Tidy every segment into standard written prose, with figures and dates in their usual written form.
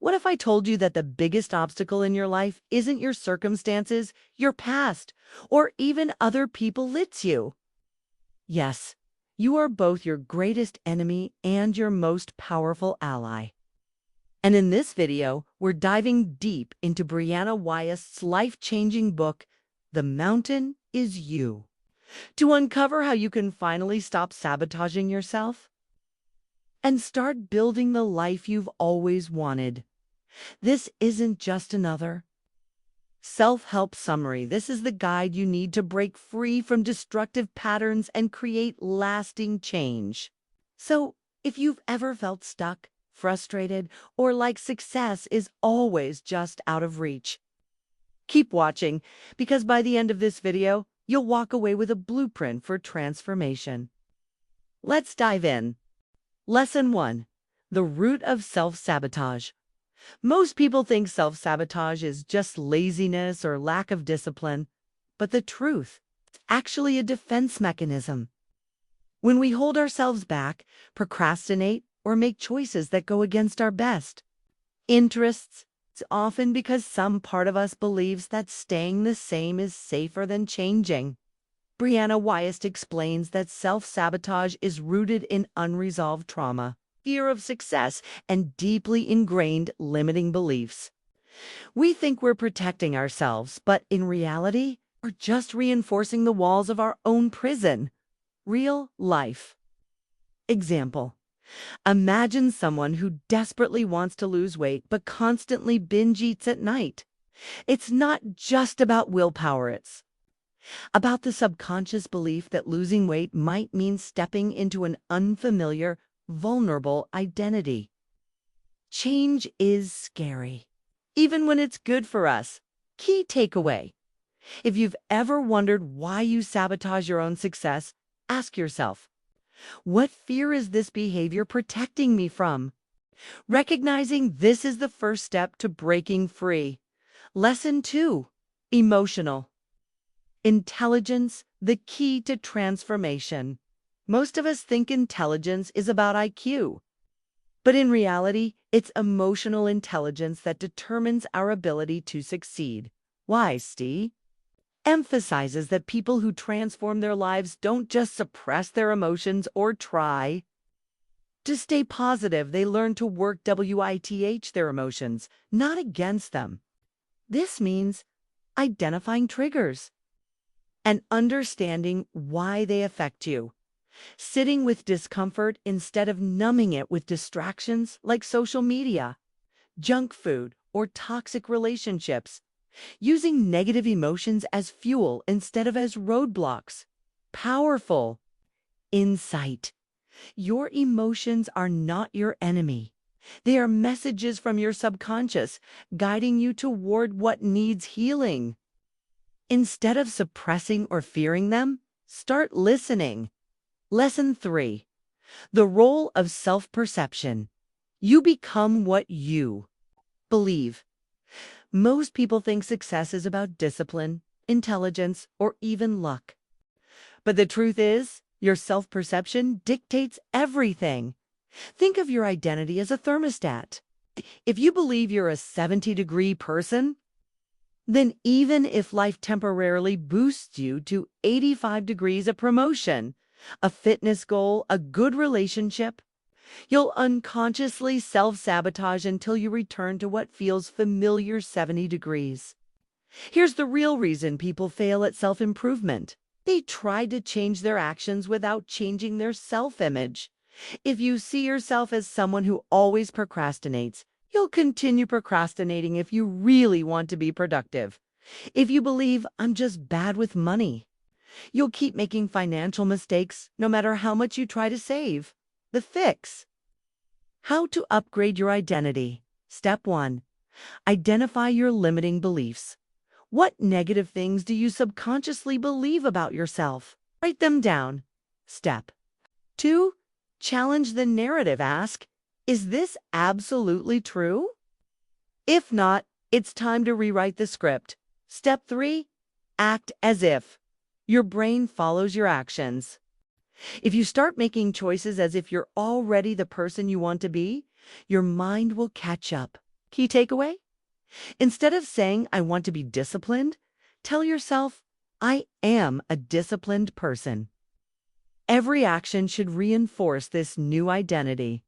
What if I told you that the biggest obstacle in your life isn't your circumstances, your past, or even other people it's you? Yes, you are both your greatest enemy and your most powerful ally. And in this video, we're diving deep into Brianna Wiest's life-changing book, The Mountain is You, to uncover how you can finally stop sabotaging yourself and start building the life you've always wanted. This isn't just another self-help summary. This is the guide you need to break free from destructive patterns and create lasting change. So, if you've ever felt stuck, frustrated, or like success is always just out of reach, keep watching, because by the end of this video, you'll walk away with a blueprint for transformation. Let's dive in. Lesson 1. The root of self-sabotage. Most people think self-sabotage is just laziness or lack of discipline, but the truth, it's actually a defense mechanism. When we hold ourselves back, procrastinate, or make choices that go against our best interests, it's often because some part of us believes that staying the same is safer than changing. Brianna Wiest explains that self-sabotage is rooted in unresolved trauma, fear of success, and deeply ingrained limiting beliefs. We think we're protecting ourselves, but in reality, we're just reinforcing the walls of our own prison. Real life. Example. Imagine someone who desperately wants to lose weight but constantly binge eats at night. It's not just about willpower, it's about the subconscious belief that losing weight might mean stepping into an unfamiliar, vulnerable identity. Change is scary, even when it's good for us. Key takeaway. If you've ever wondered why you sabotage your own success, ask yourself, what fear is this behavior protecting me from? Recognizing this is the first step to breaking free. Lesson 2. Emotional intelligence, the key to transformation. Most of us think intelligence is about IQ, but in reality, it's emotional intelligence that determines our ability to succeed. Wiest emphasizes that people who transform their lives don't just suppress their emotions or try to stay positive. They learn to work with their emotions, not against them. This means identifying triggers and understanding why they affect you. Sitting with discomfort instead of numbing it with distractions like social media, junk food, or toxic relationships. Using negative emotions as fuel instead of as roadblocks. Powerful insight. Your emotions are not your enemy. They are messages from your subconscious, guiding you toward what needs healing. Instead of suppressing or fearing them, start listening. Lesson 3. The role of self-perception. You become what you believe. Most people think success is about discipline, intelligence, or even luck. But the truth is, your self-perception dictates everything. Think of your identity as a thermostat. If you believe you're a 70-degree person, then even if life temporarily boosts you to 85 degrees, a promotion, a fitness goal, a good relationship, you'll unconsciously self-sabotage until you return to what feels familiar 70 degrees. Here's the real reason people fail at self-improvement. They try to change their actions without changing their self-image. If you see yourself as someone who always procrastinates, you'll continue procrastinating if you really want to be productive. If you believe, I'm just bad with money, you'll keep making financial mistakes no matter how much you try to save. The fix. How to upgrade your identity. Step 1. Identify your limiting beliefs. What negative things do you subconsciously believe about yourself? Write them down. Step 2. Challenge the narrative. Ask, is this absolutely true? If not, it's time to rewrite the script. Step 3. Act as if. Your brain follows your actions. If you start making choices as if you're already the person you want to be, your mind will catch up. Key takeaway? Instead of saying, I want to be disciplined, tell yourself, I am a disciplined person. Every action should reinforce this new identity.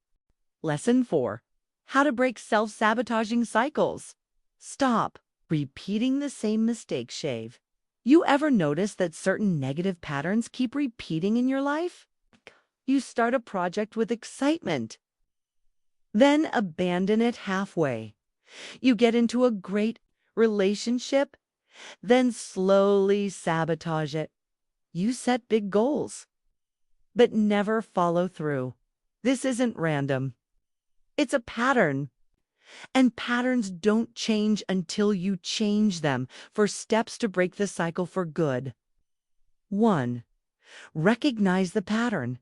Lesson 4. How to break self-sabotaging cycles. Stop repeating the same mistakes. Shave. You ever notice that certain negative patterns keep repeating in your life? You start a project with excitement, then abandon it halfway. You get into a great relationship, then slowly sabotage it. You set big goals, but never follow through. This isn't random. It's a pattern. And patterns don't change until you change them. For steps to break the cycle for good. 1. Recognize the pattern.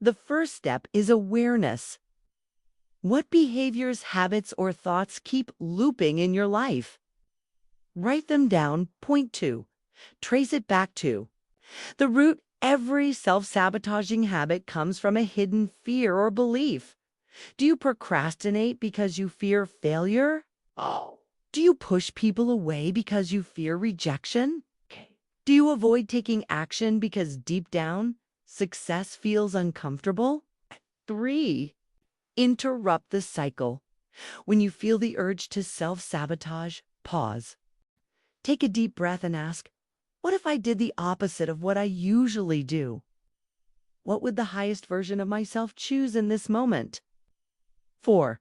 The first step is awareness. What behaviors, habits, or thoughts keep looping in your life? Write them down. Point 2. Trace it back to the root. Every self-sabotaging habit comes from a hidden fear or belief. Do you procrastinate because you fear failure? Oh. Do you push people away because you fear rejection? Okay. Do you avoid taking action because deep down, success feels uncomfortable? 3. Interrupt the cycle. When you feel the urge to self-sabotage, pause. Take a deep breath and ask, what if I did the opposite of what I usually do? What would the highest version of myself choose in this moment? 4.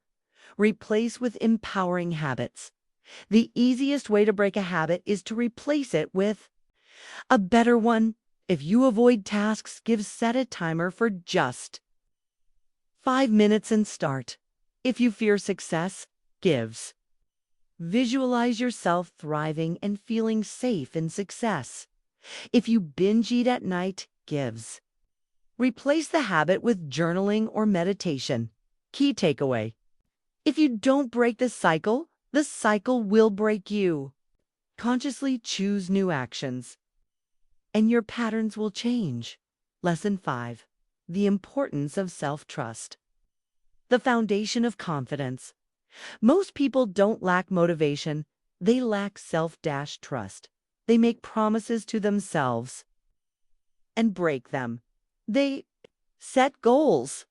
Replace with empowering habits. The easiest way to break a habit is to replace it with a better one. If you avoid tasks, set a timer for just 5 minutes and start. If you fear success, visualize yourself thriving and feeling safe in success. If you binge eat at night, replace the habit with journaling or meditation. Key takeaway. If you don't break the cycle will break you. Consciously choose new actions, and your patterns will change. Lesson 5. The importance of self-trust. The foundation of confidence. Most people don't lack motivation, they lack self-trust. They make promises to themselves and break them. They set goals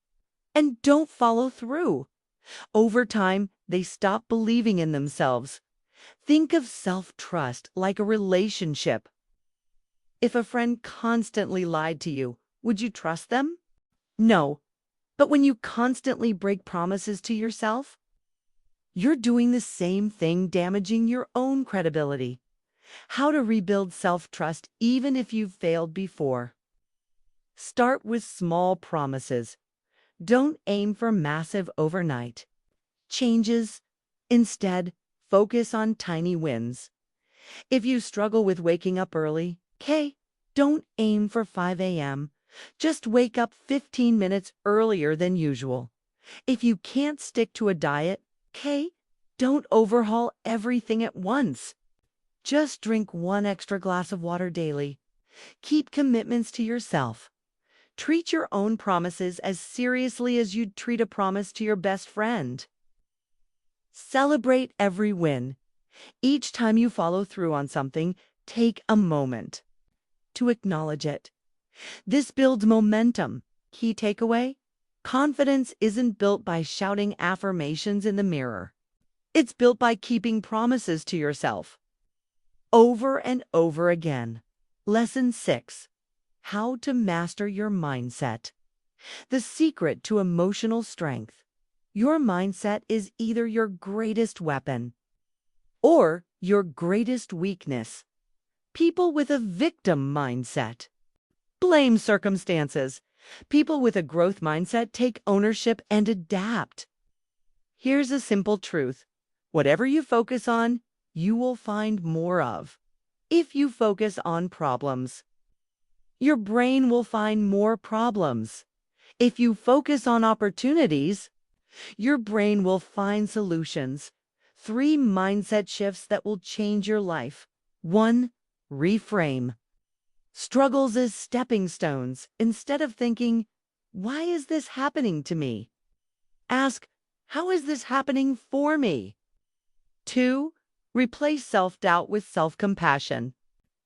and don't follow through. Over time, they stop believing in themselves. Think of self-trust like a relationship. If a friend constantly lied to you, would you trust them? No. But when you constantly break promises to yourself, you're doing the same thing, damaging your own credibility. How to rebuild self-trust even if you've failed before. Start with small promises. Don't aim for massive overnight changes. Instead, focus on tiny wins. If you struggle with waking up early, don't aim for 5 a.m. Just wake up 15 minutes earlier than usual. If you can't stick to a diet, don't overhaul everything at once. Just drink 1 extra glass of water daily. Keep commitments to yourself. Treat your own promises as seriously as you'd treat a promise to your best friend. Celebrate every win. Each time you follow through on something, take a moment to acknowledge it. This builds momentum. Key takeaway: confidence isn't built by shouting affirmations in the mirror. It's built by keeping promises to yourself over and over again. Lesson 6. How to master your mindset. The secret to emotional strength. Your mindset is either your greatest weapon or your greatest weakness. People with a victim mindset blame circumstances. People with a growth mindset take ownership and adapt. Here's a simple truth. Whatever you focus on, you will find more of. If you focus on problems, your brain will find more problems. If you focus on opportunities, your brain will find solutions. 3 mindset shifts that will change your life. 1. Reframe. Struggles as stepping stones. Instead of thinking, why is this happening to me? Ask, how is this happening for me? 2. Replace self-doubt with self-compassion.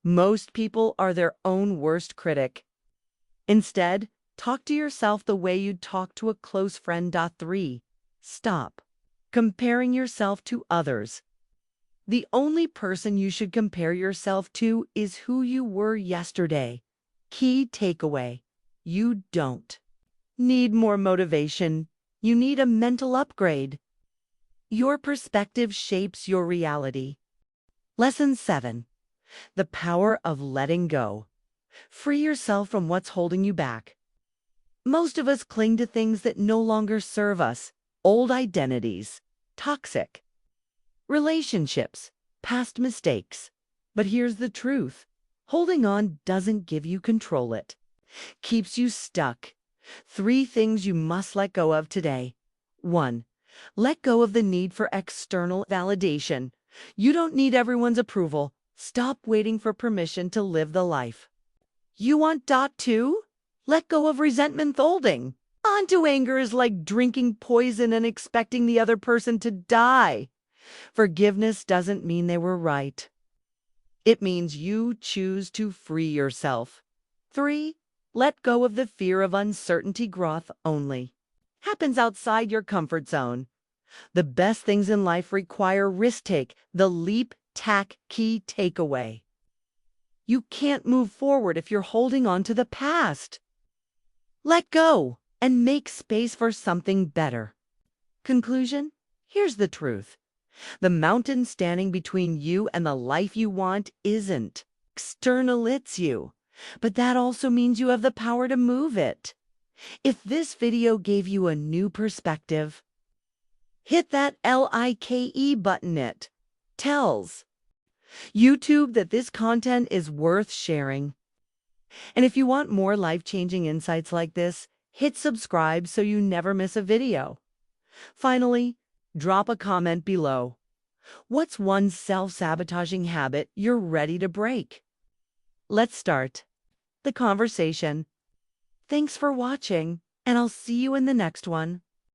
Most people are their own worst critic. Instead, talk to yourself the way you'd talk to a close friend. 3. Stop comparing yourself to others. The only person you should compare yourself to is who you were yesterday. Key takeaway: you don't need more motivation. You need a mental upgrade. Your perspective shapes your reality. Lesson 7. The power of letting go. Free yourself from what's holding you back. Most of us cling to things that no longer serve us. Old identities, toxic relationships, past mistakes. But here's the truth. Holding on doesn't give you control. It keeps you stuck. 3 things you must let go of today. 1. Let go of the need for external validation. You don't need everyone's approval. Stop waiting for permission to live the life you want. 2. Let go of resentment holding. Onto anger is like drinking poison and expecting the other person to die. Forgiveness doesn't mean they were right. It means you choose to free yourself. 3. Let go of the fear of uncertainty. Growth only happens outside your comfort zone. The best things in life require risk-take, the leap-tack key takeaway. You can't move forward if you're holding on to the past. Let go and make space for something better. Conclusion: here's the truth. The mountain standing between you and the life you want isn't external, it's you. But that also means you have the power to move it. If this video gave you a new perspective, hit that like button. It tells YouTube that this content is worth sharing. And if you want more life-changing insights like this, hit subscribe so you never miss a video. Finally, drop a comment below. What's one self-sabotaging habit you're ready to break? Let's start the conversation. Thanks for watching, and I'll see you in the next one.